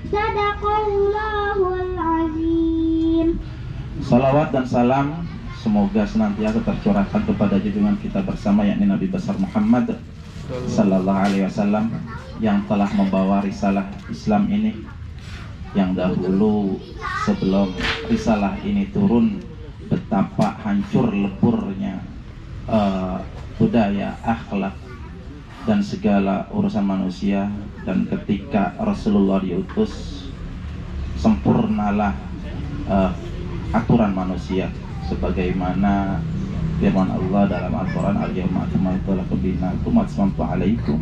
Sadaqallahul azim. Salawat dan salam semoga senantiasa tercurahkan kepada junjungan kita bersama, yakni Nabi besar Muhammad sallallahu alaihi wasallam, yang telah membawa risalah Islam ini, yang dahulu sebelum risalah ini turun betapa hancur leburnya budaya, akhlak dan segala urusan manusia, dan ketika Rasulullah diutus sempurnalah aturan manusia sebagaimana firman Allah dalam Al-Quran, Al-Yawma akmaltu lakum dinakum wa atmamtu alaikum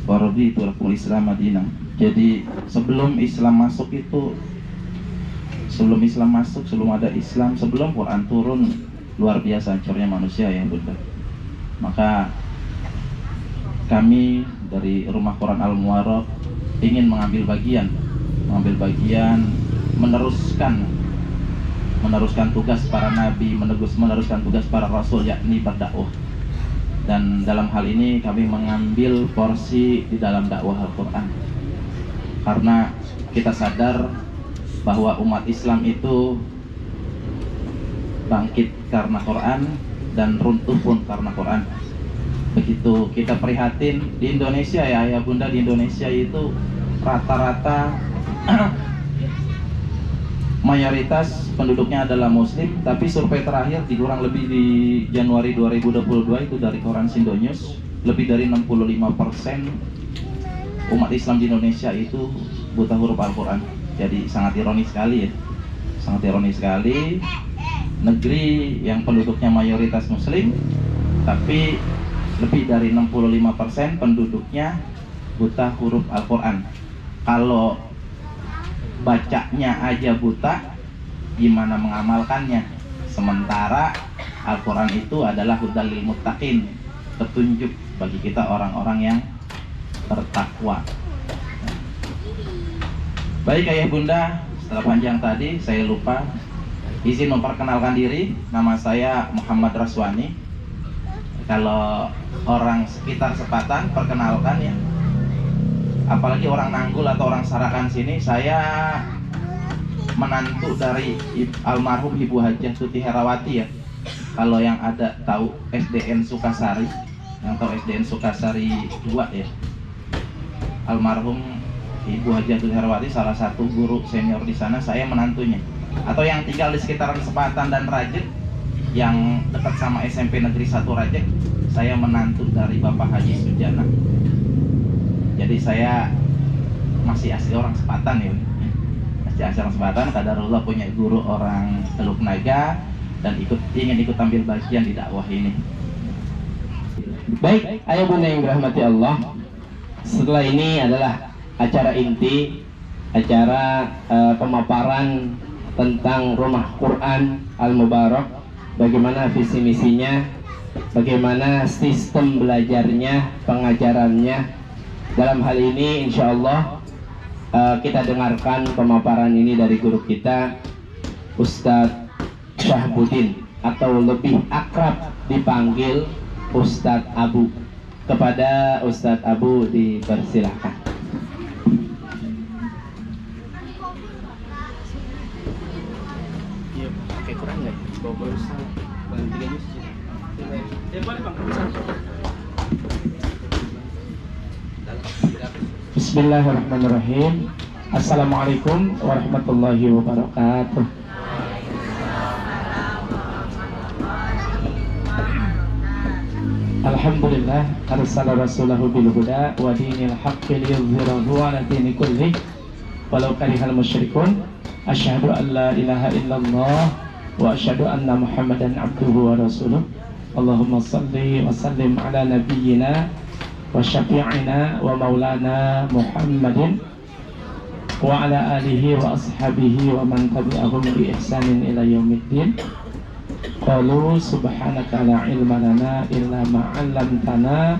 wa raditu lakumul Islam madinah. Jadi sebelum Islam masuk, sebelum ada Islam, sebelum Quran turun, luar biasa hancurnya manusia ya Bunda. Maka kami dari Rumah Quran Al-Muwarraq ingin mengambil bagian meneruskan tugas para nabi, meneruskan tugas para rasul, yakni berdakwah. Dan dalam hal ini kami mengambil porsi di dalam dakwah Al-Quran, karena kita sadar bahwa umat Islam itu bangkit karena Quran dan runtuh pun karena Quran. Begitu kita prihatin di Indonesia ya Ayah Bunda, di Indonesia itu rata-rata mayoritas penduduknya adalah Muslim, tapi survei terakhir kurang lebih di Januari 2022 itu dari koran Sindo News, lebih dari 65% umat Islam di Indonesia itu buta huruf Al-Quran. Jadi sangat ironis sekali ya, sangat ironis sekali, negeri yang penduduknya mayoritas Muslim tapi lebih dari 65% penduduknya buta huruf Al-Quran. Kalau bacanya aja buta, gimana mengamalkannya? Sementara Al-Quran itu adalah hudal lil muttaqin, petunjuk bagi kita orang-orang yang bertakwa. Baik Ayah Bunda, setelah panjang tadi saya lupa izin memperkenalkan diri. Nama saya Muhammad Raswani. Kalau orang sekitar Sepatan perkenalkan ya, apalagi orang Nanggul atau orang Sarakan sini, saya menantu dari almarhum Ibu Hajah Tuti Herawati ya. Kalau yang ada tahu SDN Sukasari, yang tahu SDN Sukasari 2 ya, almarhum Ibu Hajah Tuti Herawati salah satu guru senior di sana, saya menantunya. Atau yang tinggal di sekitaran Sepatan dan Rajek, yang dekat sama SMP Negeri 1 Rajek, saya menantu dari Bapak Haji Sujana. Jadi saya masih asli orang Sepatan ya, masih asli orang Sepatan. Qadarullah punya guru orang Teluk Naga dan ingin ikut ambil bagian di dakwah ini. Baik, Ayah Bunda yang dirahmati Allah, setelah ini adalah acara inti, acara pemaparan tentang Rumah Quran Al-Mubarak, bagaimana visi misinya, bagaimana sistem belajarnya, pengajarannya. Dalam hal ini insya Allah kita dengarkan pemaparan ini dari guru kita Ustadz Syahbudin, atau lebih akrab dipanggil Ustadz Abu. Kepada Ustadz Abu dipersilahkan. Bismillahirrahmanirrahim. Assalamualaikum warahmatullahi wabarakatuh. Alhamdulillah arsala rasulahu bil huda wa dinil haqqi liyudhhirahu 'ala dini kullih walau karihal musyrikun. Asyhadu an la ilaha illallah wa asyhadu anna Muhammadan abduhu wa rasuluh. Allahumma salli wa sallim ala nabiyyina wa syafi'ina wa maulana Muhammadin wa ala alihi wa ashabihi wa man tabi'ahum bi ihsanin ila yaumiddin. Qalu subhanaka la ilma lana illa ma 'allamtana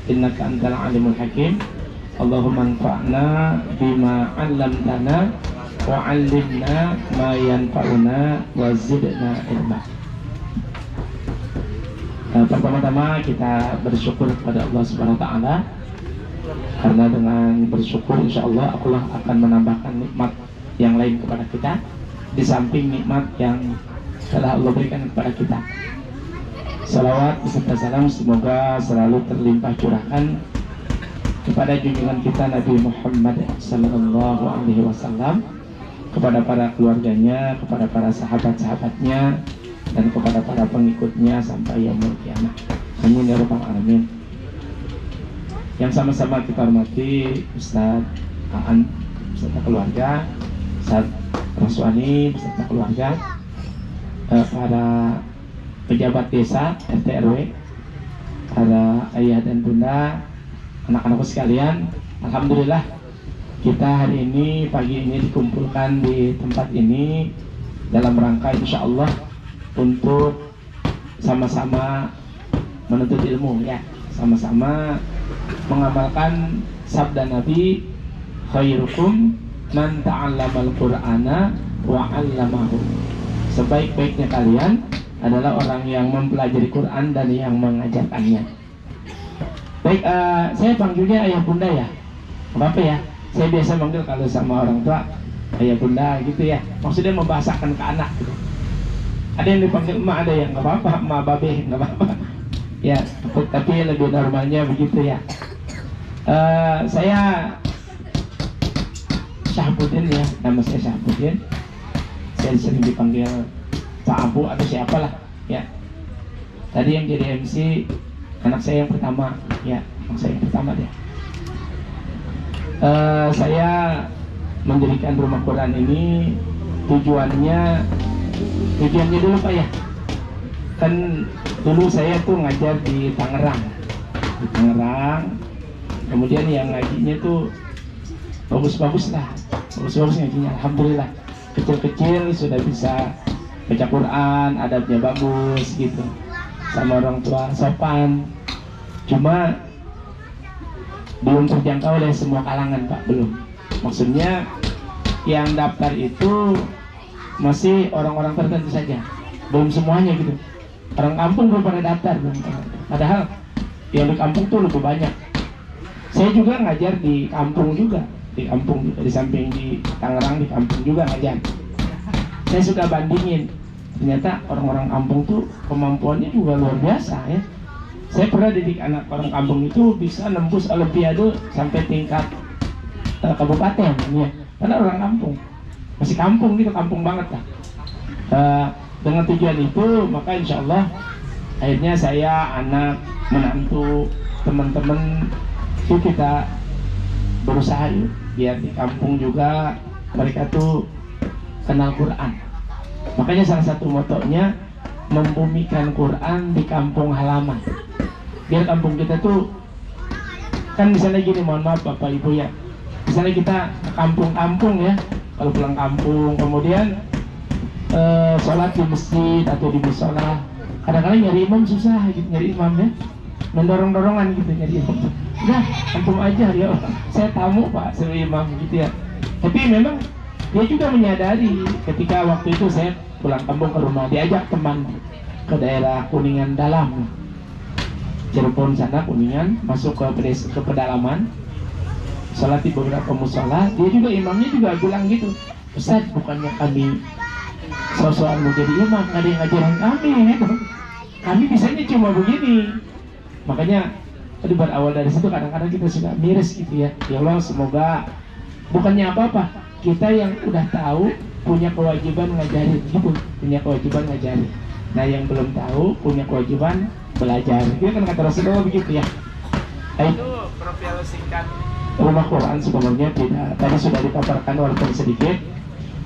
innaka antal alimul hakim. Allahumma anfa'na bima 'allamtana wa 'allimna ma yanfa'una wa zidna ilma. Pertama-tama kita bersyukur kepada Allah Subhanahu wa taala Karena dengan bersyukur insya Allah Allah akan menambahkan nikmat yang lain kepada kita di samping nikmat yang telah Allah berikan kepada kita. Salawat beserta salam semoga selalu terlimpah curahkan kepada junjungan kita Nabi Muhammad sallallahu alaihi wasallam, kepada para keluarganya, kepada para sahabat-sahabatnya, dan kepada para pengikutnya sampai yaumul kiamah. Amin ya rabbal alamin. Yang sama-sama kita hormati Ustaz Aan beserta keluarga, Ustaz Raswani beserta keluarga, para pejabat desa, RT RW, para ayah dan bunda, anak-anakku sekalian. Alhamdulillah kita hari ini, pagi ini dikumpulkan di tempat ini dalam rangka insya Allah untuk sama-sama menuntut ilmu ya, sama-sama mengamalkan sabda Nabi, khairukum man ta'allamal qur'ana wa 'allamahu. Sebaik-baiknya kalian adalah orang yang mempelajari Quran dan yang mengajarkannya. Baik, saya panggilnya ayah bunda ya, apa ya? Saya biasa manggil kalau sama orang tua ayah bunda gitu ya, maksudnya membahasakan ke anak gitu. Ada yang dipanggil emak, ada yang nggak apa-apa, emak babe nggak apa-apa ya, tapi lebih normalnya begitu ya. Saya Syahbudin ya, nama saya Syahbudin. Saya sering dipanggil Pak Abu atau siapalah ya. Tadi yang jadi MC anak saya yang pertama ya, anak saya yang pertama dia. Saya mendirikan rumah Quran ini tujuannya dulu Pak ya. Kan dulu saya tuh ngajar di Tangerang, kemudian yang ngajinya tuh bagus ngajinya, alhamdulillah. Kecil-kecil sudah bisa baca Quran, adabnya bagus gitu, sama orang tua sopan. Cuma belum terjangkau oleh semua kalangan Pak, belum. Maksudnya yang daftar itu masih orang-orang tertentu saja, belum semuanya gitu. Orang kampung belum pada daftar, padahal yang di kampung tuh lebih banyak. Saya juga ngajar di kampung juga, di samping di Tangerang, di kampung juga ngajar. Saya suka bandingin, ternyata orang-orang kampung tuh kemampuannya juga luar biasa ya. Saya pernah didik anak orang kampung itu bisa nembus olimpiade sampai tingkat kabupaten ya, karena orang kampung, masih kampung gitu, kampung banget lah. Dengan tujuan itu maka insya Allah akhirnya saya, anak, menantu, teman-teman itu kita berusaha yuk, biar di kampung juga mereka tuh kenal Quran. Makanya salah satu motonya membumikan Quran di kampung halaman. Biar kampung kita tuh kan misalnya gini, mohon maaf Bapak Ibu ya, misalnya kita ke kampung-kampung ya, kalau pulang kampung kemudian sholat di masjid atau di musola, kadang-kadang nyari imam susah gitu, nyari imam ya, mendorong-dorongan gitu nyari imam. Udah, antum aja ya, saya tamu Pak, seru imam gitu ya. Tapi memang dia juga menyadari ketika waktu itu saya pulang kampung ke rumah, diajak teman ke daerah Kuningan Dalam, Cirebon sana, Kuningan, masuk ke pedalaman, sholat di beberapa musola. Dia juga imamnya juga bilang gitu, Ustaz, bukannya kami soal mau jadi imam, nggak ada yang ngajarin kami gitu. Kami bisanya cuma begini. Makanya tadi berawal dari situ kadang-kadang kita suka miris gitu ya. Ya Allah, semoga bukannya apa-apa, kita yang udah tahu punya kewajiban ngajarin gitu, punya kewajiban ngajarin. Nah yang belum tahu punya kewajiban belajar. Itu kan kata Rasulullah begitu ya. Itu profil singkat rumah Quran sebenarnya tidak, tadi sudah dipaparkan walaupun sedikit.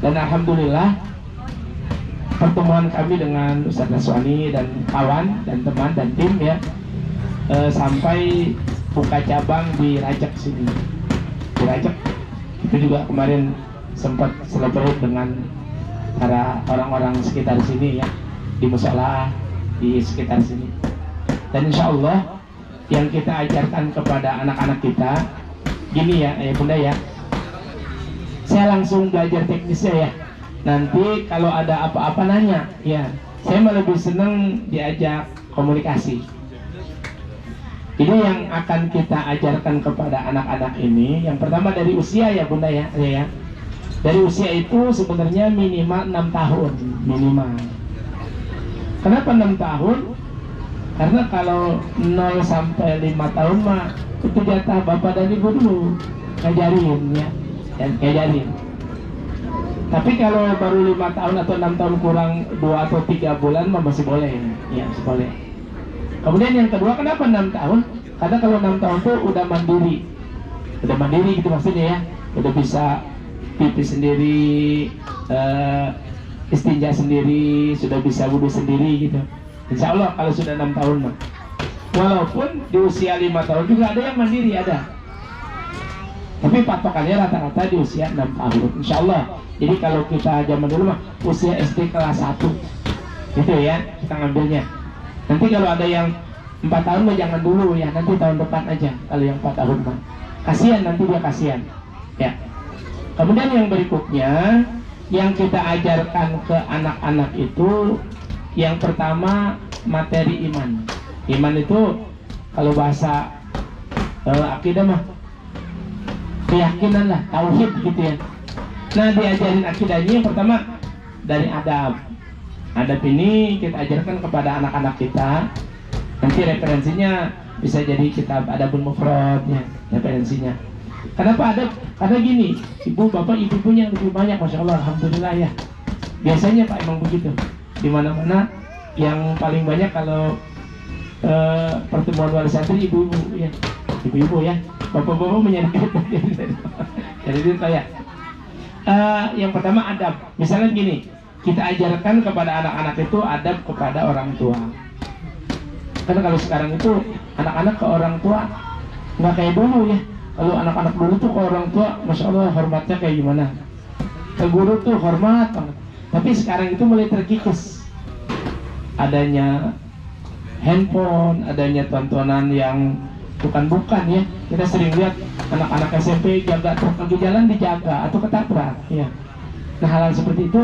Dan alhamdulillah pertemuan kami dengan Ustaz Naswani dan kawan dan teman dan tim ya, sampai buka cabang di Rajak sini. Di Rajak itu juga kemarin sempat celebrate dengan para orang-orang sekitar sini ya, di musola di sekitar sini. Dan insya Allah yang kita ajarkan kepada anak-anak kita gini ya, ayah bunda ya, saya langsung belajar teknisnya ya. Nanti kalau ada apa-apa nanya ya, saya malah lebih seneng diajak komunikasi. Ini yang akan kita ajarkan kepada anak-anak ini. Yang pertama dari usia ya Bunda ya. Dari usia itu sebenarnya minimal 6 tahun minimal. Kenapa 6 tahun? Karena kalau 0 sampai 5 tahun mah itu jatah bapak dan ibu dulu ngajarin ya, dan ngajarin. Tapi kalau baru 5 tahun atau 6 tahun kurang 2 atau 3 bulan mah masih boleh ya, masih boleh. Kemudian yang kedua, kenapa 6 tahun? Karena kalau 6 tahun tuh udah mandiri gitu maksudnya ya, udah bisa pipis sendiri, istinja sendiri, sudah bisa wudhu sendiri gitu. Insya Allah kalau sudah 6 tahun mah. Walaupun di usia 5 tahun juga ada yang mandiri, ada. Tapi patokannya rata-rata di usia 6 tahun Insya Allah. Jadi kalau kita zaman dulu mah usia SD kelas 1 gitu ya, kita ngambilnya. Nanti kalau ada yang 4 tahun mah jangan dulu ya, nanti tahun depan aja kalau yang 4 tahun mah. Kasihan, nanti dia kasihan ya. Kemudian yang berikutnya yang kita ajarkan ke anak-anak itu, yang pertama materi iman. Iman itu kalau bahasa akidah mah keyakinan lah, tauhid gitu ya. Nah, diajarin akidahnya yang pertama dari adab. Adab ini kita ajarkan kepada anak-anak kita. Nanti referensinya bisa jadi kitab Adabul Mufrad ya, referensinya. Kenapa adab? Karena gini, ibu bapak ibu-ibunya lebih banyak, masya Allah, alhamdulillah ya. Biasanya Pak emang begitu. Di mana-mana yang paling banyak kalau pertemuan wali santri ibu-ibu ya, ibu-ibu ya. Bapak-bapak menyadari jadi itu saya. Yang pertama adab. Misalnya gini, kita ajarkan kepada anak-anak itu adab kepada orang tua. Karena kalau sekarang itu anak-anak ke orang tua nggak kayak dulu ya. Kalau anak-anak dulu tuh ke orang tua, masya Allah hormatnya kayak gimana. Ke guru tuh hormat banget. Tapi sekarang itu mulai terkikis. Adanya handphone, adanya tontonan yang bukan ya. Kita sering lihat anak-anak SMP jaga truk lagi jalan dijaga atau ketabrak ya. Nah, hal seperti itu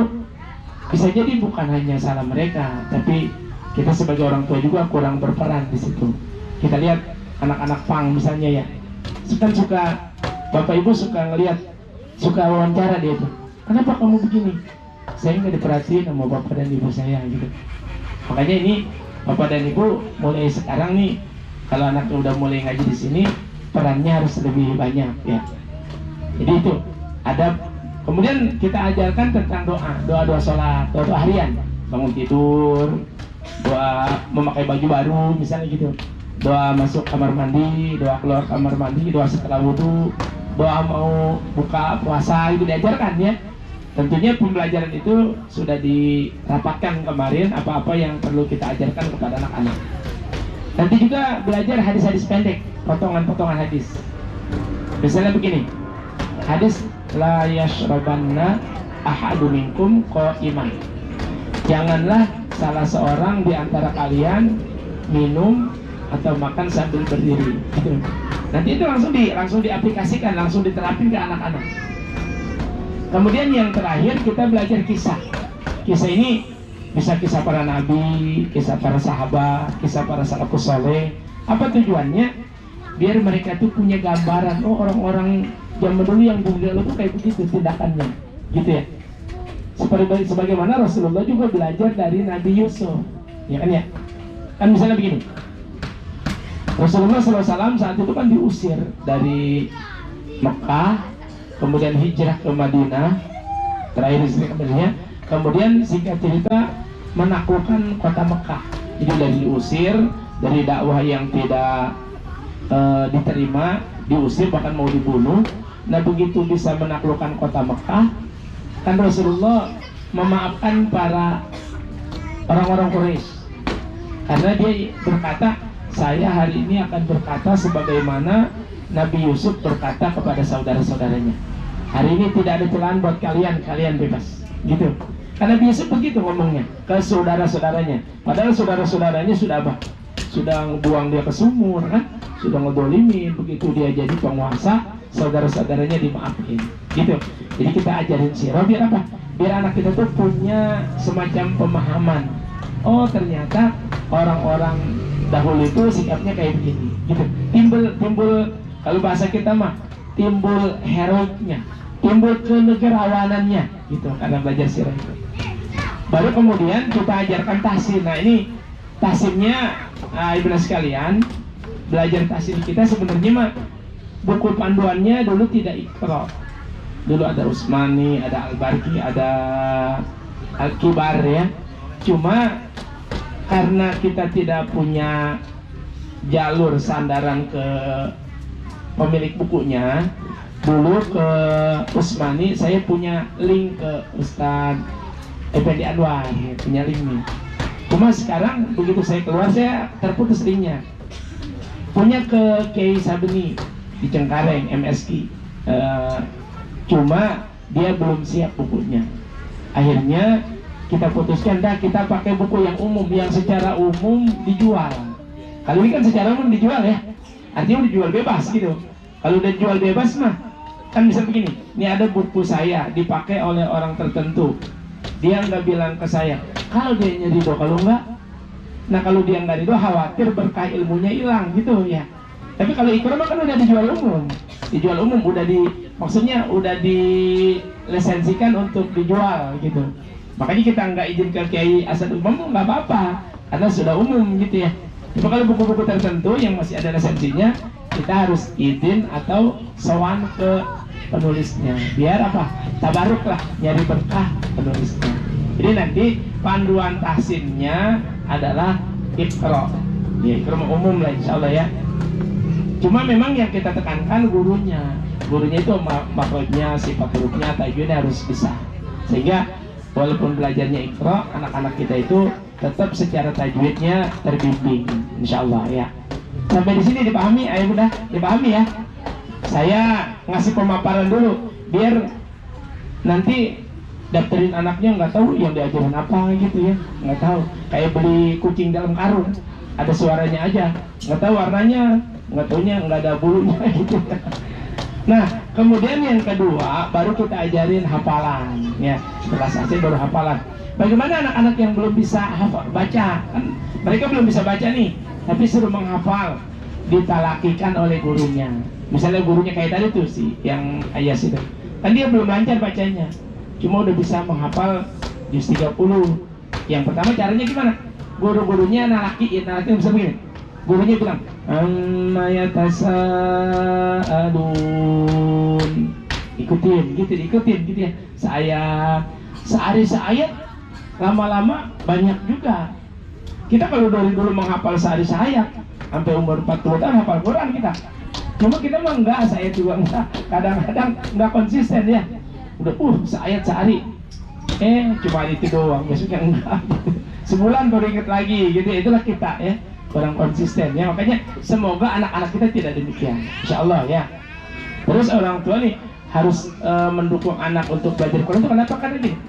bisa jadi bukan hanya salah mereka, tapi kita sebagai orang tua juga kurang berperan di situ. Kita lihat anak-anak pang misalnya ya, suka bapak ibu suka ngelihat, suka wawancara dia tuh, kenapa kamu begini? Saya nggak diperhatiin sama bapak dan ibu saya gitu. Makanya ini bapak dan ibu mulai sekarang nih, kalau anaknya udah mulai ngaji di sini, perannya harus lebih banyak ya. Jadi itu adab. Kemudian kita ajarkan tentang doa sholat, doa harian, bangun tidur, doa memakai baju baru misalnya gitu, doa masuk kamar mandi, doa keluar kamar mandi, doa setelah wudhu, doa mau buka puasa, itu diajarkan ya. Tentunya pembelajaran itu sudah dirapatkan kemarin apa-apa yang perlu kita ajarkan kepada anak-anak. Nanti juga belajar hadis-hadis pendek, potongan-potongan hadis. Misalnya begini, hadis la yashrabanna ahadu minkum qa'iman. Janganlah salah seorang di antara kalian minum atau makan sambil berdiri. Nanti itu langsung diaplikasikan, langsung diterapin ke anak-anak. Kemudian yang terakhir kita belajar kisah. Kisah ini bisa kisah para nabi, kisah para sahabat, kisah para salafus saleh. Apa tujuannya? Biar mereka tuh punya gambaran, oh orang-orang zaman dulu yang dulu tuh kayak begitu tindakannya, gitu ya. Sebagaimana Rasulullah juga belajar dari Nabi Yusuf, ya kan ya. Kan misalnya begini, Rasulullah SAW saat itu kan diusir dari Mekah, kemudian hijrah ke Madinah, terakhir istri kabarnya. Kemudian singkat cerita menaklukkan kota Mekah. Jadi dari diusir, dari dakwah yang tidak diterima, diusir bahkan mau dibunuh. Nah begitu bisa menaklukkan kota Mekah, kan Rasulullah memaafkan para orang-orang Quraisy karena dia berkata, saya hari ini akan berkata sebagaimana Nabi Yusuf berkata kepada saudara-saudaranya, hari ini tidak ada celaan buat kalian, kalian bebas, gitu. Karena Nabi Yusuf begitu ngomongnya ke saudara-saudaranya, padahal saudara-saudaranya sudah apa? Sudah buang dia ke sumur kan, sudah ngedolimin. Begitu dia jadi penguasa, saudara-saudaranya dimaafin, gitu. Jadi kita ajarin sirah biar apa? Biar anak kita tuh punya semacam pemahaman. Oh ternyata orang-orang dahulu itu sikapnya kayak begini gitu. Timbul kalau bahasa kita mah timbul heroiknya, timbul kenegarawanannya gitu karena belajar sirah itu. Baru kemudian kita ajarkan tahsin. Nah ini tahsinnya ibu sekalian, belajar tahsin kita sebenarnya mah buku panduannya dulu tidak Iqra. Dulu ada Usmani, ada Al-Barqi, ada Al-Kibar ya. Cuma karena kita tidak punya jalur sandaran ke pemilik bukunya, dulu ke Usmani saya punya link ke Ustadz Effendi Anwar, punya link nih. Cuma sekarang begitu saya keluar saya terputus linknya. Punya ke Kiai Sabeni di Cengkareng MSK, cuma dia belum siap bukunya. Akhirnya kita putuskan dah kita pakai buku yang umum, yang secara umum dijual. Kali ini kan secara umum dijual ya, artinya dijual bebas gitu. Kalau udah jual bebas mah kan bisa begini, ini ada buku saya dipakai oleh orang tertentu, dia nggak bilang ke saya kalau dia ridho, kalau enggak, nah kalau dia nggak ridho khawatir berkah ilmunya hilang gitu ya. Tapi kalau Iqra kan udah dijual umum, maksudnya udah dilisensikan untuk dijual gitu. Makanya kita nggak izin ke Kiai Asad Umum nggak apa-apa, karena sudah umum gitu ya. Tapi kalau buku-buku tertentu yang masih ada lisensinya, kita harus izin atau sowan ke penulisnya. Biar apa? Tabaruk lah, nyari berkah penulisnya. Jadi nanti panduan tahsinnya adalah Iqra. Ya, Iqra umum lah insya Allah ya. Cuma memang yang kita tekankan gurunya. Gurunya itu makhrajnya, sifat hurufnya, tajwidnya harus bisa. Sehingga walaupun belajarnya Iqra, anak-anak kita itu tetap secara tajwidnya terbimbing, insya Allah ya. Sampai di sini dipahami, ayo udah dipahami ya. Saya ngasih pemaparan dulu, biar nanti daftarin anaknya nggak tahu yang diajarin apa gitu ya, nggak tahu. Kayak beli kucing dalam karung, ada suaranya aja, nggak tahu warnanya, nggak taunya nggak ada bulunya gitu. Nah, kemudian yang kedua baru kita ajarin hafalan ya. Setelah selesai baru hafalan. Bagaimana anak-anak yang belum bisa baca? Kan mereka belum bisa baca nih, tapi suruh menghafal, ditalakikan oleh gurunya. Misalnya gurunya kayak tadi tuh si yang Ayas itu, kan dia belum lancar bacanya, cuma udah bisa menghafal juz 30. Yang pertama caranya gimana? Guru-gurunya nalakiin bisa begini. Gurunya bilang, amma yatasaalun, ikutin gitu ya. Sehari seayat, lama-lama banyak juga. Kita kalau dari dulu menghafal sehari seayat, sampai umur 40 tahun hafal Quran kita. Cuma kita mah enggak, saya juga enggak. Kadang-kadang enggak konsisten ya. Udah seayat sehari. Cuma itu doang, besoknya enggak. Sebulan baru inget lagi gitu. Itulah kita ya. Kurang konsisten ya, makanya semoga anak-anak kita tidak demikian, insya Allah ya. Terus orang tua nih harus mendukung anak untuk belajar Quran itu kenapa? Karena gini,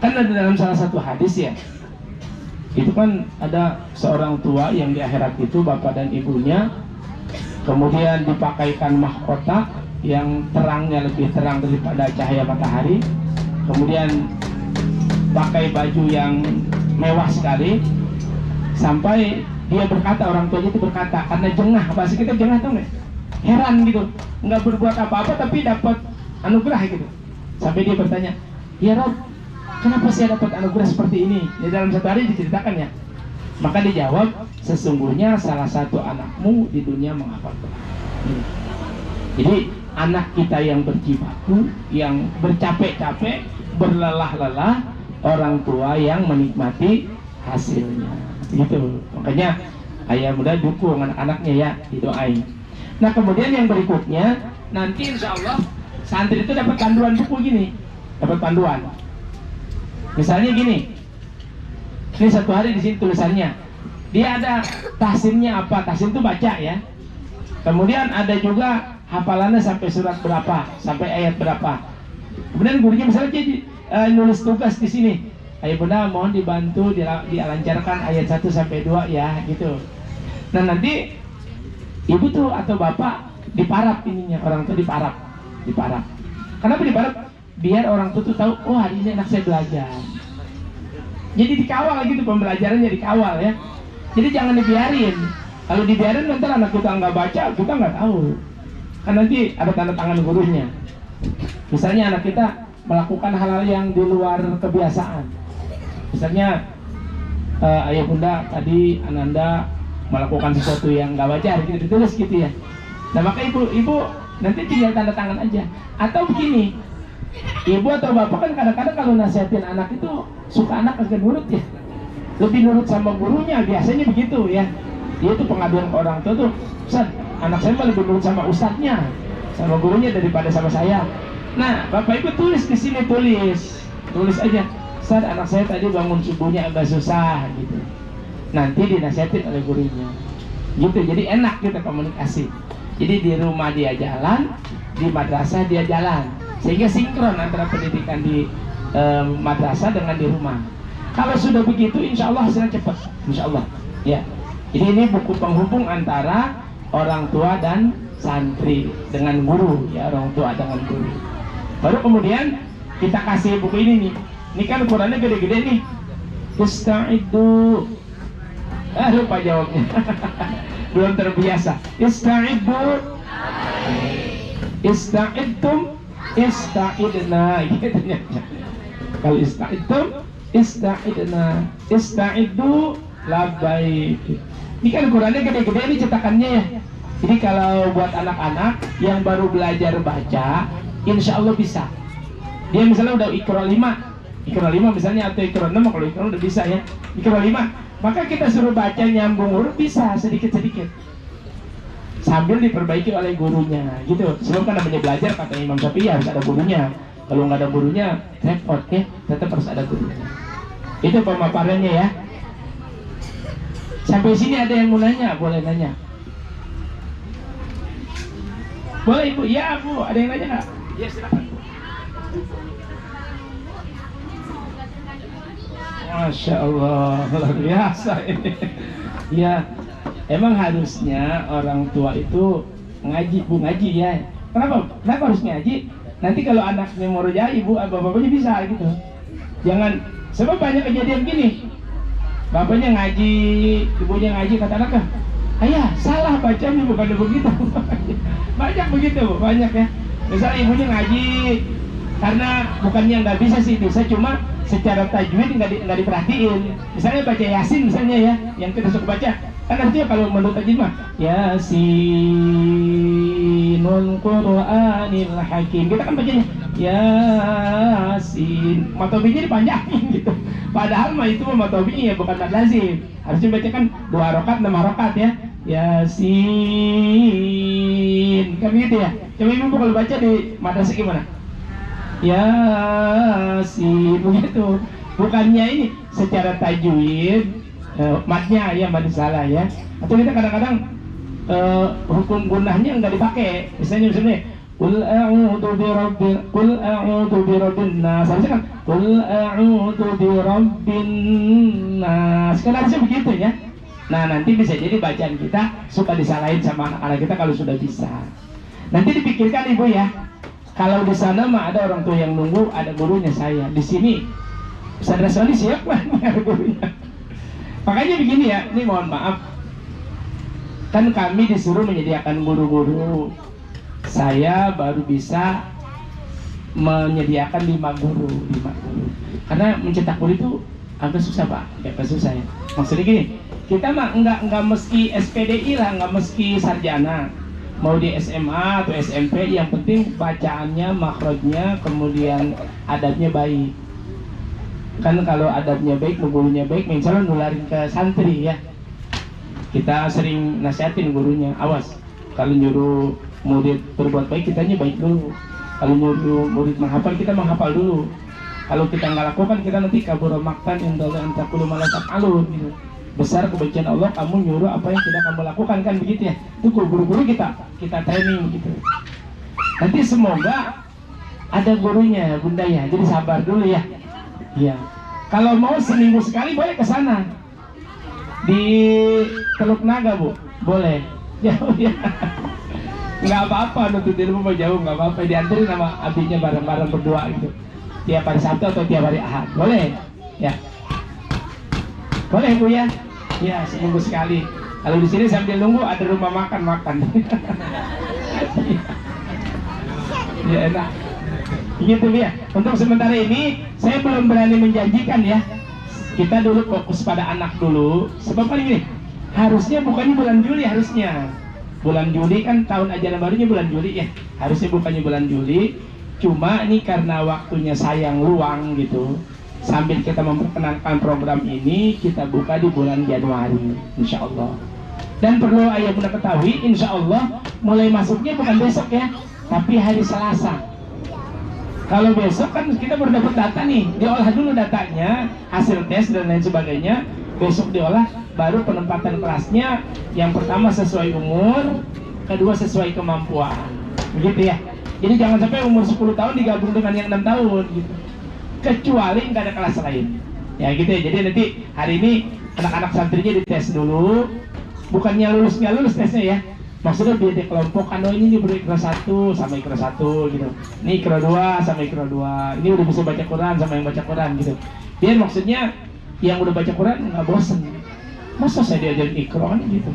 kan ada dalam salah satu hadis ya, itu kan ada seorang tua yang di akhirat itu bapak dan ibunya kemudian dipakaikan mahkota yang terangnya lebih terang daripada cahaya matahari, kemudian pakai baju yang mewah sekali. Sampai dia berkata, orang tuanya itu berkata, karena jengah, bahasa kita jengah tuh nggak? Heran gitu, nggak berbuat apa-apa tapi dapat anugerah gitu. Sampai dia bertanya, ya Rob, kenapa saya dapat anugerah seperti ini? Di dalam satu hari diceritakan ya. Maka dijawab, sesungguhnya salah satu anakmu di dunia menghafal Quran. Jadi anak kita yang berjibaku, yang bercapek-capek, berlelah-lelah, orang tua yang menikmati hasilnya. Gitu. Makanya ayah muda dukung anak-anaknya ya, didoain. Nah kemudian yang berikutnya, nanti insya Allah santri itu dapat panduan buku gini, dapat panduan. Misalnya gini, ini satu hari di sini tulisannya, dia ada tahsinnya apa? Tahsin itu baca ya. Kemudian ada juga hafalannya sampai surat berapa, sampai ayat berapa. Kemudian gurunya misalnya jadi nulis tugas di sini. Ayo bunda mohon dibantu dilancarkan ayat 1 sampai 2 ya gitu. Nah nanti ibu tuh atau bapak diparap ininya, orang tuh diparap. Kenapa diparap? Biar orang tuh tahu, oh hari ini anak saya belajar. Jadi dikawal gitu, pembelajarannya dikawal ya. Jadi jangan dibiarin. Kalau dibiarin nanti anak kita nggak baca, kita nggak tahu. Kan nanti ada tanda tangan gurunya. Misalnya anak kita melakukan hal-hal yang di luar kebiasaan. Misalnya ayah bunda tadi Ananda melakukan sesuatu yang nggak wajar, gitu ditulis gitu ya. Nah maka ibu nanti tinggal tanda tangan aja. Atau begini, ibu atau bapak kan kadang-kadang kalau nasihatin anak itu suka anak agak nurut ya, lebih nurut sama gurunya, biasanya begitu ya. Dia tuh pengaduan ke orang tua tuh, Ustaz, anak saya mah lebih nurut sama ustadznya, sama gurunya daripada sama saya. Nah bapak ibu tulis di sini, tulis aja, Ustaz, anak saya tadi bangun subuhnya agak susah gitu. Nanti dinasihatin oleh gurunya gitu, jadi enak kita komunikasi. Jadi di rumah dia jalan, di madrasah dia jalan, sehingga sinkron antara pendidikan di madrasah dengan di rumah. Kalau sudah begitu insya Allah hasilnya cepat, insya Allah ya. Jadi ini buku penghubung antara orang tua dan santri dengan guru ya, orang tua dengan guru. Baru kemudian kita kasih buku ini nih. Ini kan ukurannya gede-gede nih. Ista'iddu. Lupa jawabnya. Belum terbiasa. Ista'iddu. Ista'idtum. Ista'idna. Gitu ya. Kalau ista'idtum, ista'idna. Ista'iddu labai. Ini kan ukurannya gede-gede, ini cetakannya ya. Jadi kalau buat anak-anak yang baru belajar baca, insya Allah bisa. Dia misalnya udah Iqra 5 misalnya, atau Iqra 6, kalau Iqra udah bisa ya, Iqra 5, maka kita suruh baca nyambung huruf bisa sedikit-sedikit sambil diperbaiki oleh gurunya gitu. Sebelum kan namanya belajar, kata Imam Syafi'i harus ada gurunya. Kalau nggak ada gurunya repot ya, tetap harus ada gurunya. Itu pemaparannya ya. Sampai sini ada yang mau nanya? Boleh nanya. Boleh ibu? Ya bu, ada yang nanya nggak? Ya silakan. Masya Allah, luar biasa ini. Ya, emang harusnya orang tua itu ngaji ya. Kenapa harus ngaji? Nanti kalau anaknya mau roja, ibu, bapaknya bisa gitu. Jangan, sebab banyak kejadian gini. Bapaknya ngaji, ibunya ngaji, kata anaknya, ayah salah bacanya, bukan begitu. Banyak begitu bu, banyak ya. Misalnya ibunya ngaji, karena bukannya nggak bisa sih, bisa, cuma secara tajwid nggak diperhatiin. Misalnya baca Yasin misalnya ya, yang kita suka baca, kan artinya kalau menurut tajwid mah Yasinul Qur'anil Hakim, kita kan bacanya Yasin, matobinya dipanjangin gitu. Padahal mah itu matobinya ya bukan mad lazim. Harusnya baca kan 2 rakaat 6 rakaat ya. Yasin, kan gitu ya. Coba ibu kalau baca di madrasah gimana? Yasin, begitu. Bukannya ini secara tajwid, matnya ya mad salah ya. Atau kita kadang-kadang hukum gunahnya nggak dipakai. Misalnya Qul a'udzu birabbin nas. Harusnya kan Qul a'udzu birabbin nas. Kan harusnya begitu ya. Nah, nanti bisa jadi bacaan kita suka disalahin sama anak-anak kita kalau sudah bisa. Nanti dipikirkan ibu ya. Kalau di sana mah ada orang tua yang nunggu, ada gurunya saya. Di sini Ustaz Raswani siapa nih gurunya? Makanya begini ya, ini mohon maaf. Kan kami disuruh menyediakan guru-guru. Saya baru bisa menyediakan 5 guru. Karena mencetak guru itu agak susah Pak, agak susah ya. Maksudnya gini, kita mah nggak mesti SPDI lah, nggak mesti sarjana. Mau di SMA atau SMP, yang penting bacaannya, makhrajnya, kemudian adabnya baik. Kan kalau adabnya baik, gurunya baik, misalnya nularin ke santri ya. Kita sering nasihatin gurunya, awas kalau nyuruh murid berbuat baik, kitanya baik dulu. Kalau nyuruh murid menghafal, kita menghafal dulu. Kalau kita nggak lakukan, kita nanti kabur maktan indallahi an taqulu ma la taf'alun gitu. Besar kebencian Allah kamu nyuruh apa yang tidak kamu lakukan, kan begitu ya. Itu guru-guru kita training gitu. Nanti semoga ada gurunya bunda ya, jadi sabar dulu ya. Iya. Kalau mau seminggu sekali boleh ke sana. Di Teluk Naga bu, boleh. Jauh ya. Nggak apa-apa, nuntut ilmu mau jauh nggak apa-apa. Dianterin sama abinya bareng-bareng berdua gitu. Tiap hari Sabtu atau tiap hari Ahad, boleh ya. Boleh Bu ya? Ya, seminggu sekali. Kalau di sini sambil nunggu ada rumah makan. Ya enak. Gitu ya. Untuk sementara ini saya belum berani menjanjikan ya. Kita dulu fokus pada anak dulu. Sebab kan ini harusnya bukannya bulan Juli harusnya. Bulan Juli kan tahun ajaran barunya bulan Juli ya. Harusnya bukannya bulan Juli. Cuma ini karena waktunya sayang luang gitu. Sambil kita memperkenalkan program ini, kita buka di bulan Januari, insya Allah. Dan perlu ayah bunda ketahui, insya Allah mulai masuknya bukan besok ya, tapi hari Selasa. Kalau besok kan kita baru dapat data nih, diolah dulu datanya, hasil tes dan lain sebagainya. Besok diolah, baru penempatan kelasnya. Yang pertama sesuai umur, kedua sesuai kemampuan, begitu ya. Jadi jangan sampai umur 10 tahun digabung dengan yang 6 tahun gitu. Kecuali nggak ada kelas lain ya gitu ya. Jadi nanti hari ini anak-anak santrinya dites dulu, bukannya lulus nggak lulus tesnya ya, maksudnya biar di kelompok ini baru ikro 1 sama ikro 1 gitu, ini ikro 2 sama ikro 2, ini udah bisa baca Quran sama yang baca Quran gitu, biar maksudnya yang udah baca Quran nggak bosen. Masa saya diajarin ikro kan gitu,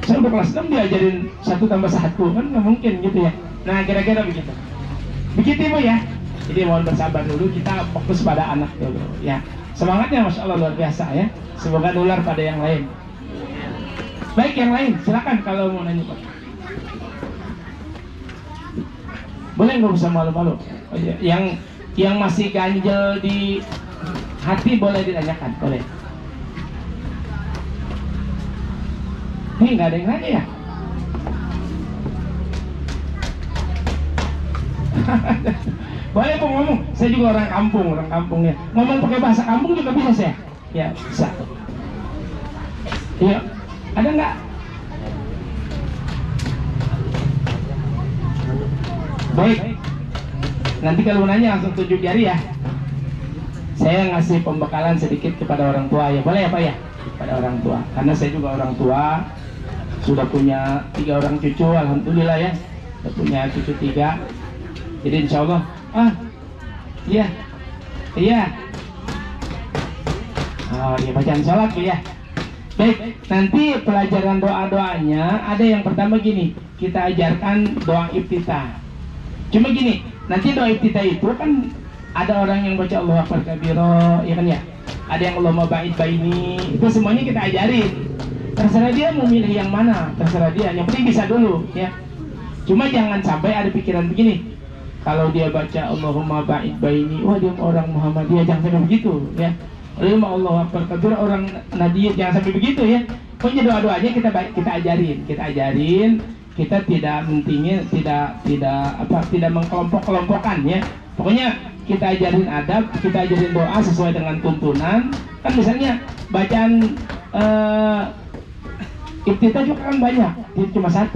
saya udah kelas 6 diajarin 1 tambah 1 kan nggak mungkin gitu ya. Nah kira-kira begitu Bu ya. Jadi mohon bersabar dulu, kita fokus pada anak dulu ya. Semangatnya Masya Allah luar biasa ya. Semoga nular pada yang lain. Baik, yang lain silakan kalau mau nanya Pak. Boleh, nggak usah malu-malu. Oh, ya. Yang masih ganjel di hati boleh ditanyakan, boleh. Nih nggak ada yang nanya ya? Boleh Bang ngomong, saya juga orang kampungnya. Ngomong pakai bahasa kampung juga bisa saya? Ya, bisa. Iya, ada nggak? Baik, nanti kalau nanya langsung tunjuk jari ya. Saya ngasih pembekalan sedikit kepada orang tua ya, boleh ya Pak ya? Pada orang tua, karena saya juga orang tua, sudah punya 3 orang cucu, alhamdulillah ya. Sudah punya cucu 3. Jadi insya Allah, iya, oh iya bacaan sholat ya. Baik, nanti pelajaran doa-doanya ada yang pertama gini, kita ajarkan doa iftitah. Cuma gini, nanti doa iftitah itu kan ada orang yang baca Allahu Akbar kabiro, ya kan ya. Ada yang Allahumma ba'id baini, itu semuanya kita ajarin. Terserah dia mau milih yang mana, terserah dia. Yang penting bisa dulu ya. Cuma jangan sampai ada pikiran begini. Kalau dia baca Allahumma ba'id baini, wah dia orang Muhammadiyah, jangan sampai begitu ya. Dia mau Allahu Akbar kabir, orang Nahdiyah, jangan sampai begitu ya. Pokoknya doa-doanya kita ajarin. Kita tidak mentingin, tidak mengkelompok-kelompokkan ya. Pokoknya kita ajarin adab, kita ajarin doa sesuai dengan tuntunan. Kan misalnya bacaan iftitah juga kan banyak, itu cuma 1.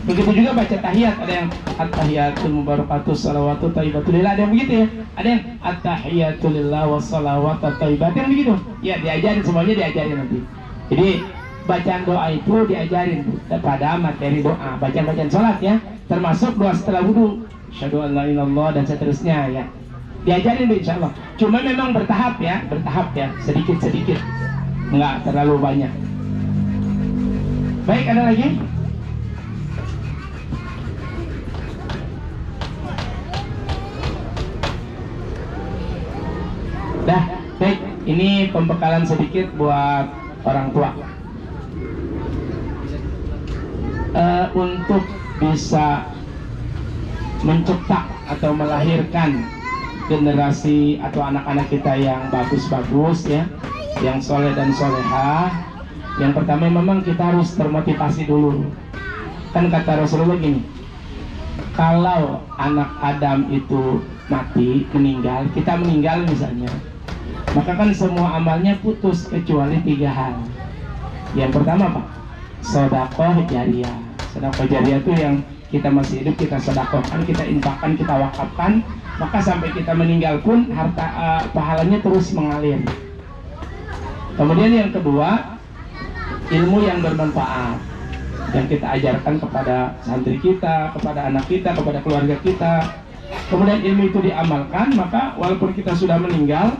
Begitu juga baca tahiyat, ada yang at-tahiyatul mubarakatus salawatu thayyibatulillah, ada yang begitu ya. Ada yang at-tahiyatulillah wassalawatu thayyibat, yang begitu. Ya diajarin, semuanya diajarin nanti. Jadi bacaan doa itu diajarin pada materi doa, bacaan sholat ya, termasuk doa setelah wudu, asyhadu an la ilaha illallah dan seterusnya ya. Diajarin insya Allah. Cuma memang bertahap ya, sedikit-sedikit, nggak terlalu banyak. Baik, ada lagi? Dah, baik. Ini pembekalan sedikit buat orang tua. Untuk bisa mencetak atau melahirkan generasi atau anak-anak kita yang bagus-bagus ya, yang soleh dan solehah. Yang pertama memang kita harus termotivasi dulu. Kan kata Rasulullah gini, kalau anak Adam itu mati, meninggal, kita meninggal misalnya, maka kan semua amalnya putus kecuali 3 hal. Yang pertama apa? Sedekah jariyah. Sedekah jariyah itu yang kita masih hidup kita sedekahkan, kita infakkan, kita wakafkan, maka sampai kita meninggal pun harta pahalanya terus mengalir. Kemudian yang kedua, ilmu yang bermanfaat yang kita ajarkan kepada santri kita, kepada anak kita, kepada keluarga kita. Kemudian ilmu itu diamalkan, maka walaupun kita sudah meninggal,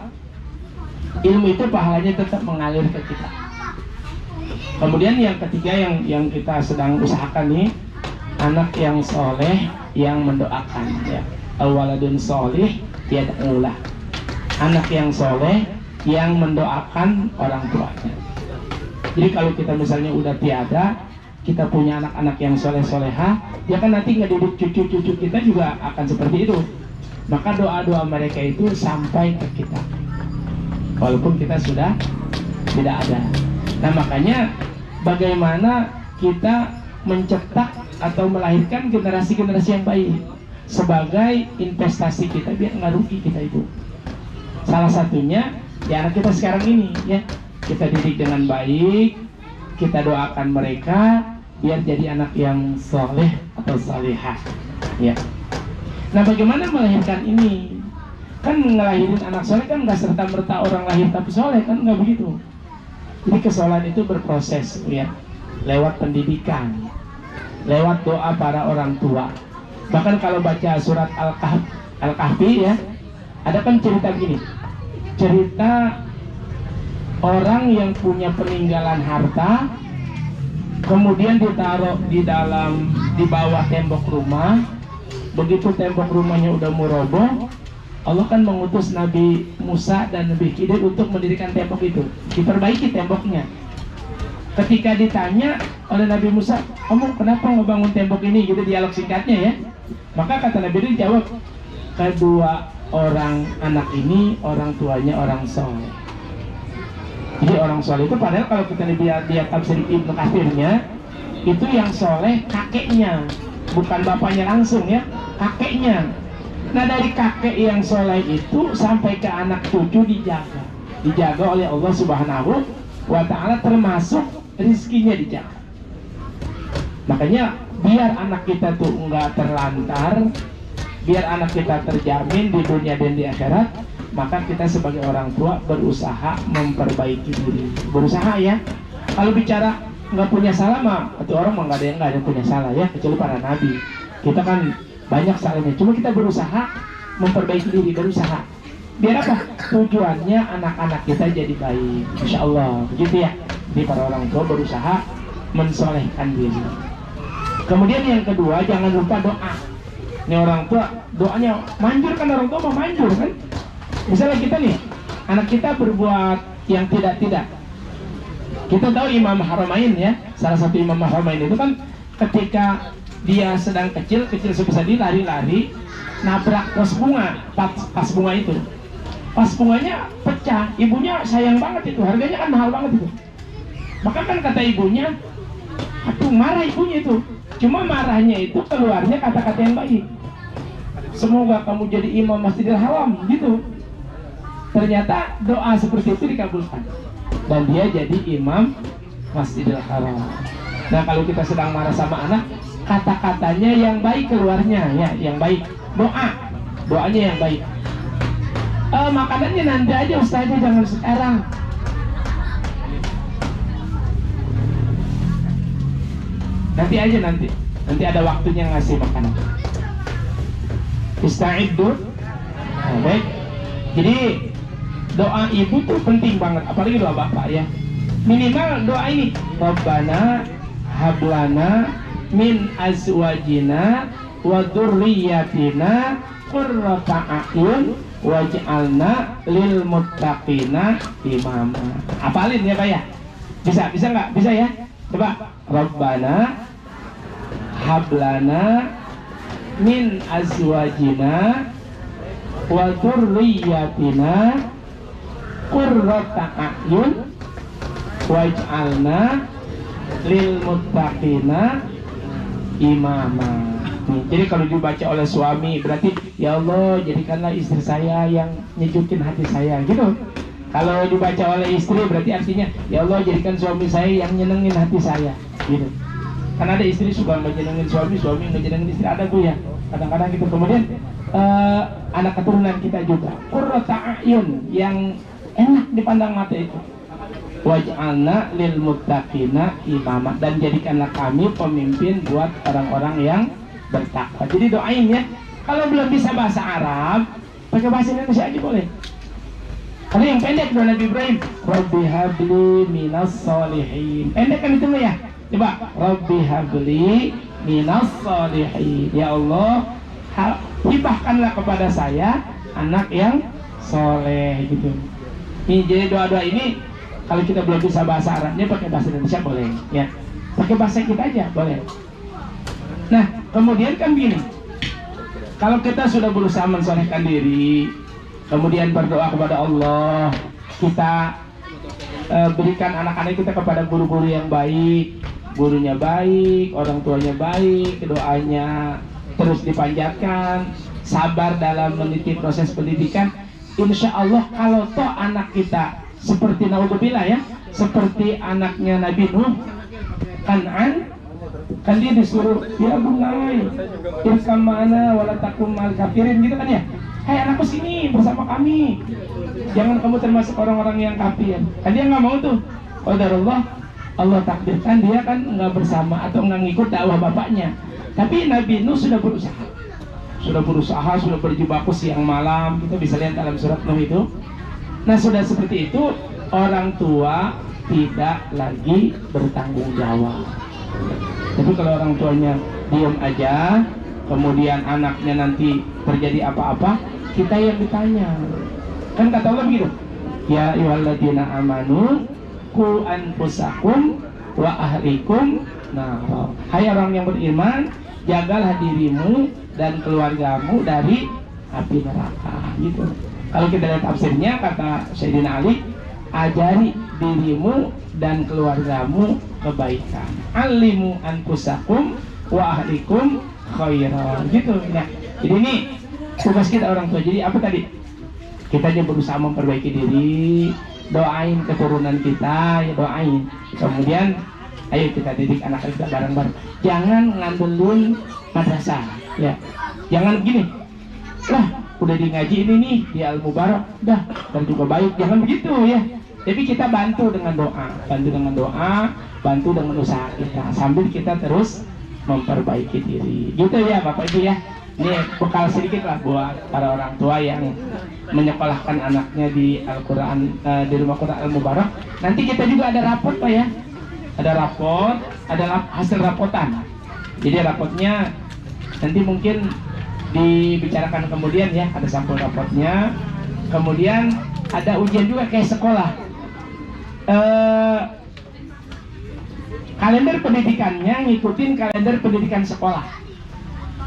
ilmu itu pahalanya tetap mengalir ke kita. Kemudian yang ketiga yang kita sedang usahakan nih, anak yang soleh yang mendoakan ya. Awaladun solih yad'ulah. Anak yang soleh yang mendoakan orang tuanya. Jadi kalau kita misalnya udah tiada, kita punya anak-anak yang soleh-soleha, ya kan nanti ngedidik cucu-cucu kita juga akan seperti itu. Maka doa-doa mereka itu sampai ke kita, walaupun kita sudah tidak ada. Nah makanya bagaimana kita mencetak atau melahirkan generasi-generasi yang baik sebagai investasi kita biar nggak rugi kita itu. Salah satunya ya anak kita sekarang ini ya, kita didik dengan baik, kita doakan mereka biar jadi anak yang soleh atau salihah ya. Nah bagaimana melahirkan ini? Kan ngelahirin anak soleh kan nggak serta-merta orang lahir tapi soleh, kan nggak begitu. Jadi kesolehan itu berproses ya, lewat pendidikan, lewat doa para orang tua. Bahkan kalau baca surat Al-Kahfi ya, ada kan cerita begini, cerita orang yang punya peninggalan harta, kemudian ditaruh di bawah tembok rumah. Begitu tembok rumahnya udah mau roboh, Allah kan mengutus Nabi Musa dan Nabi Khidir untuk mendirikan tembok itu, diperbaiki temboknya. Ketika ditanya oleh Nabi Musa, kamu kenapa ngebangun tembok ini? Gitu dialog singkatnya ya. Maka kata Nabi Khidir jawab, kedua orang anak ini orang tuanya orang soleh. Jadi orang soleh itu padahal kalau kita lihat tafsir Ibnu Katsirnya, itu yang soleh kakeknya, bukan bapaknya langsung ya, kakeknya. Nah dari kakek yang soleh itu sampai ke anak cucu dijaga oleh Allah Subhanahu wa Ta'ala, termasuk rizkinya dijaga. Makanya biar anak kita tuh enggak terlantar, biar anak kita terjamin di dunia dan di akhirat, maka kita sebagai orang tua berusaha memperbaiki diri. Berusaha ya. Kalau bicara nggak punya salah mah, atau orang mah nggak ada yang punya salah ya, kecuali para nabi. Kita kan banyak salahnya, cuma kita berusaha memperbaiki diri, berusaha. Biar apa? Tujuannya anak-anak kita jadi baik, insya Allah, begitu ya. Jadi para orang tua berusaha mensolehkan diri. Kemudian yang kedua, jangan lupa doa. Ini orang tua doanya manjur kan, orang tua mau manjur kan. Misalnya kita nih, anak kita berbuat yang tidak-tidak. Kita tahu Imam Haramain ya, salah satu Imam Haramain itu kan ketika dia sedang kecil sebesar dia lari-lari, nabrak pos bunga, pas bunga itu. Pas bunganya pecah, ibunya sayang banget itu, harganya kan mahal banget itu. Maka kan kata ibunya, aduh marah ibunya itu. Cuma marahnya itu keluarnya kata-kata yang baik. Semoga kamu jadi imam Masjidil Haram gitu. Ternyata doa seperti itu dikabulkan dan dia jadi imam Masjidil Haram. Nah kalau kita sedang marah sama anak, kata-katanya yang baik keluarnya ya, yang baik. Doanya yang baik. Makanannya nanti aja Ustaznya, jangan sekarang. Nanti aja, nanti ada waktunya ngasih makanan. Ista'iddu. Baik. Jadi doa ibu tuh penting banget, apalagi doa bapak ya. Minimal doa ini, Rabbana hablana min azwajina wa dzurriyyatina qurrata a'yun waj'alna lil muttaqina imama. Hafalin ya Pak ya? Bisa nggak? Bisa ya? Coba. Rabbana hablana min azwajina wa dzurriyyatina qurrata a'yun waj'alna lil muttaqina imama. Jadi kalau dibaca oleh suami berarti ya Allah jadikanlah istri saya yang nyejukin hati saya gitu. Kalau dibaca oleh istri berarti artinya ya Allah jadikan suami saya yang nyenengin hati saya gitu. Karena ada istri suka ngejenengin suami ngejenengin istri, ada tuh ya kadang-kadang gitu. Kemudian anak keturunan kita juga qurrata a'yun, yang enak dipandang mata itu. Waj'alna lil muttaqina imama, dan jadikanlah kami pemimpin buat orang-orang yang bertakwa. Jadi doain ya. Kalau belum bisa bahasa Arab, pakai bahasa Indonesia aja boleh. Kalau yang pendek doa Nabi Ibrahim, Rabbi habli minas solihin. Pendek kan itu ya. Coba, Rabbi habli minas solihin. Ya Allah, hibahkanlah kepada saya anak yang soleh gitu. Ini jadi doa-doa ini kalau kita belum bisa bahasa Arabnya pakai bahasa Indonesia boleh, ya. Pakai bahasa kita aja boleh. Nah, kemudian kan gini. Kalau kita sudah berusaha mensolehkan diri, kemudian berdoa kepada Allah, kita berikan anak-anak kita kepada guru-guru yang baik, gurunya baik, orang tuanya baik, doanya terus dipanjatkan, sabar dalam meniti proses pendidikan. Insya Allah kalau toh anak kita seperti naudzubillah ya, seperti anaknya Nabi Nuh, Kan'an, kan dia disuruh ya bunai, irkam mana wala takum mal kafirin gitu kan ya. Hai anakku sini bersama kami, jangan kamu termasuk orang-orang yang kafir. Kan dia nggak mau tuh. Qadarullah, Allah takdirkan dia kan nggak bersama atau nggak ngikut dakwah bapaknya. Tapi Nabi Nuh sudah berusaha, sudah berjibaku siang malam. Kita bisa lihat dalam surat Nuh itu. Nah sudah seperti itu, orang tua tidak lagi bertanggung jawab. Tapi kalau orang tuanya diam aja, kemudian anaknya nanti terjadi apa-apa, kita yang ditanya. Kan kata Allah begitu, ya ayyuhalladzina amanu qu anfusakum wa ahlikum nar. Hai orang yang beriman, jagalah dirimu dan keluargamu dari api neraka. Gitu. Kalau kita lihat tafsirnya, kata Sayyidina Ali, ajari dirimu dan keluargamu kebaikan. Alimu anfusakum wa ahlikum khairan. Gitu. Nah, jadi ini tugas kita orang tua. Jadi apa tadi? Kita aja berusaha memperbaiki diri, doain keturunan kita, ya doain. Kemudian ayo kita didik anak kita bareng-bareng. Jangan ngandelin madrasah, ya. Jangan begini. Lah, udah di ngaji ini nih di Al Mubarak, dah dan juga baik. Jangan begitu ya. Tapi kita bantu dengan doa, bantu dengan usaha kita, sambil kita terus memperbaiki diri. Gitu ya Bapak Ibu ya. Ini bekal sedikit lah buat para orang tua yang menyekolahkan anaknya di Al-Quran, di Rumah Quran Al Mubarak. Nanti kita juga ada rapot Pak ya. Ada rapot, ada hasil rapotan. Jadi rapotnya nanti mungkin dibicarakan kemudian ya, ada sampul rapotnya. Kemudian ada ujian juga kayak sekolah. Kalender pendidikannya ngikutin kalender pendidikan sekolah.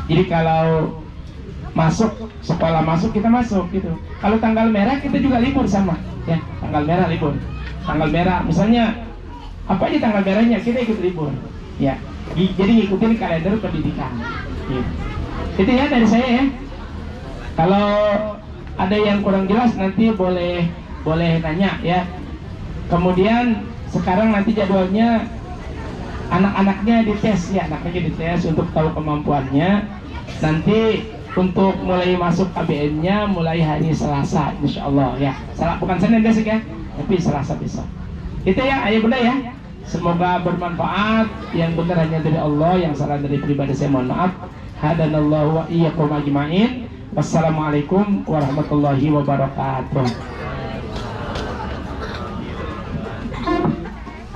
Jadi kalau masuk sekolah masuk, kita masuk gitu. Kalau tanggal merah kita juga libur sama ya, tanggal merah libur. Tanggal merah misalnya apa aja tanggal merahnya kita ikut libur ya. Jadi ngikutin kalender pendidikan gitu. Itu ya dari saya ya. Kalau ada yang kurang jelas nanti boleh nanya ya. Kemudian sekarang nanti jadwalnya anak-anaknya dites ya, anaknya dites untuk tahu kemampuannya. Nanti untuk mulai masuk KBM-nya mulai hari Selasa insya Allah ya. Bukan Senin besok ya, tapi Selasa besok. Itu ya ayah bunda ya. Semoga bermanfaat. Yang benar hanya dari Allah, yang salah dari pribadi saya mohon maaf. Hadanallahu wa iyyakum ajmain. Wassalamualaikum warahmatullahi wabarakatuh.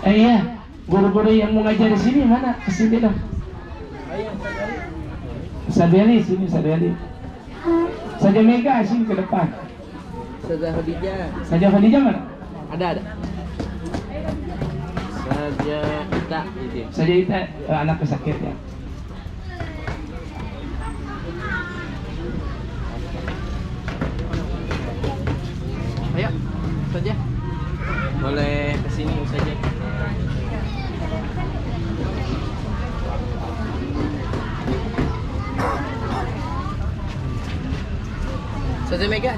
Iya, guru-guru yang mau ngajar di sini mana? Kesini dong. Sadeli sini, Sadeli. Saja Mega sini ke depan. Saja Khadijah mana? Ada. Saja Ita anak pesakit ya. Ayo, saja. Boleh kesini saja. Saja Mega.